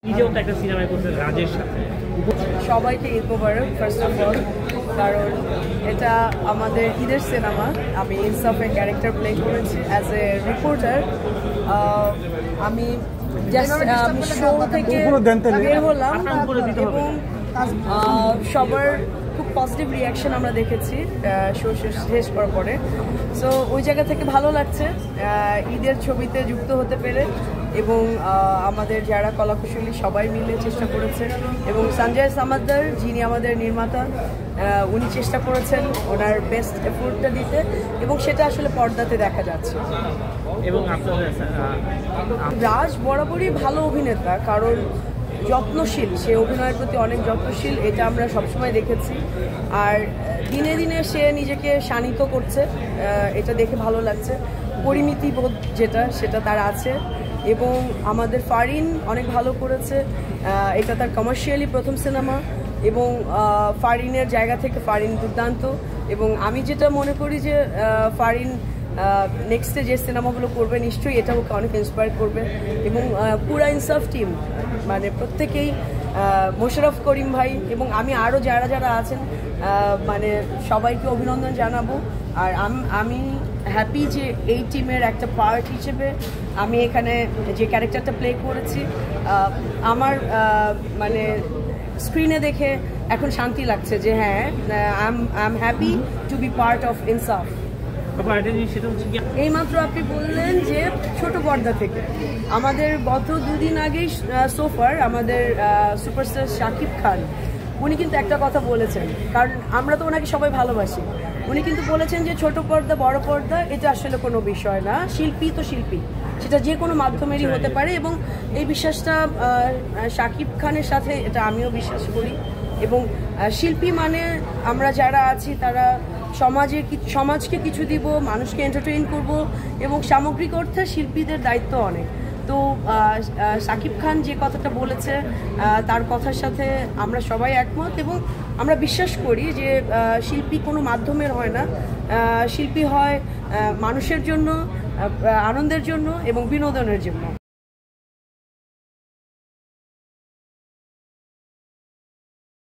নিজেও তো একটা সিনেমায় করতে রাজের সাথে। সবাইকে ঈদ মোবারক ফার্স্ট অফ অল, কারণ এটা আমাদের ঈদের সিনেমা। আমি ইনসাফের ক্যারেক্টার প্লে করেছি অ্যাজ এ রিপোর্টার। আমি শো থেকে বের হলাম এবং সবার খুব পজিটিভ রিয়াকশন আমরা দেখেছি শো শেষ করার পরে। সো ওই জায়গা থেকে ভালো লাগছে ঈদের ছবিতে যুক্ত হতে পেরে, এবং আমাদের যারা কলাকুশলী সবাই মিলে চেষ্টা করেছে, এবং সঞ্জয় সামাদ্দার যিনি আমাদের নির্মাতা উনি চেষ্টা করেছেন ওনার বেস্ট এফোর্টটা দিতে, এবং সেটা আসলে পর্দাতে দেখা যাচ্ছে। এবং রাজ বরাবরই ভালো অভিনেতা, কারণ যত্নশীল, সে অভিনয়ের প্রতি অনেক যত্নশীল, এটা আমরা সবসময় দেখেছি। আর দিনে দিনে সে নিজেকে শানিত করছে, এটা দেখে ভালো লাগছে। পরিমিতি বোধ যেটা সেটা তার আছে, এবং আমাদের ফারিন অনেক ভালো করেছে। এটা তার কমার্শিয়ালি প্রথম সিনেমা, এবং ফারিনের জায়গা থেকে ফারিন দুর্দান্ত। এবং আমি যেটা মনে করি যে ফারিন নেক্সটে যে সিনেমাগুলো করবে নিশ্চয়ই এটা ওকে অনেক ইন্সপায়ার করবে। এবং পুরা ইনসাফ টিম মানে প্রত্যেকেই, মোশাররফ করিম ভাই এবং আমি আরও যারা যারা আছেন মানে সবাইকে অভিনন্দন জানাবো। আর আমি হ্যাপি যে এই টিমের একটা পার্ট হিসেবে আমি এখানে যে ক্যারেক্টারটা প্লে করেছি। আমার মানে স্ক্রিনে দেখে এখন শান্তি লাগছে যে হ্যাঁ, I am happy to be part of Insaf. এইমাত্র আপনি বললেন যে ছোট পর্দা থেকে আমাদের গত দুদিন আগেই সোফার আমাদের সুপারস্টার শাকিব খান উনি কিন্তু একটা কথা বলেছেন, কারণ আমরা তো ওনাকে সবাই ভালোবাসি। উনি কিন্তু বলেছেন যে ছোট পর্দা বড় পর্দা এটা আসলে কোনো বিষয় না, শিল্পী তো শিল্পী, সেটা যে কোনো মাধ্যমেরই হতে পারে। এবং এই বিশ্বাসটা শাকিব খানের সাথে এটা আমিও বিশ্বাস করি। এবং শিল্পী মানে আমরা যারা আছি তারা সমাজকে কিছু দিব, মানুষকে এন্টারটেইন করব, এবং সামগ্রিক অর্থে শিল্পীদের দায়িত্ব অনেক। তো শাকিব খান যে কথাটা বলেছে তার কথার সাথে আমরা সবাই একমত, এবং আমরা বিশ্বাস করি যে শিল্পী কোনো মাধ্যমের হয় না, শিল্পী হয় মানুষের জন্য, আনন্দের জন্য এবং বিনোদনের জন্য।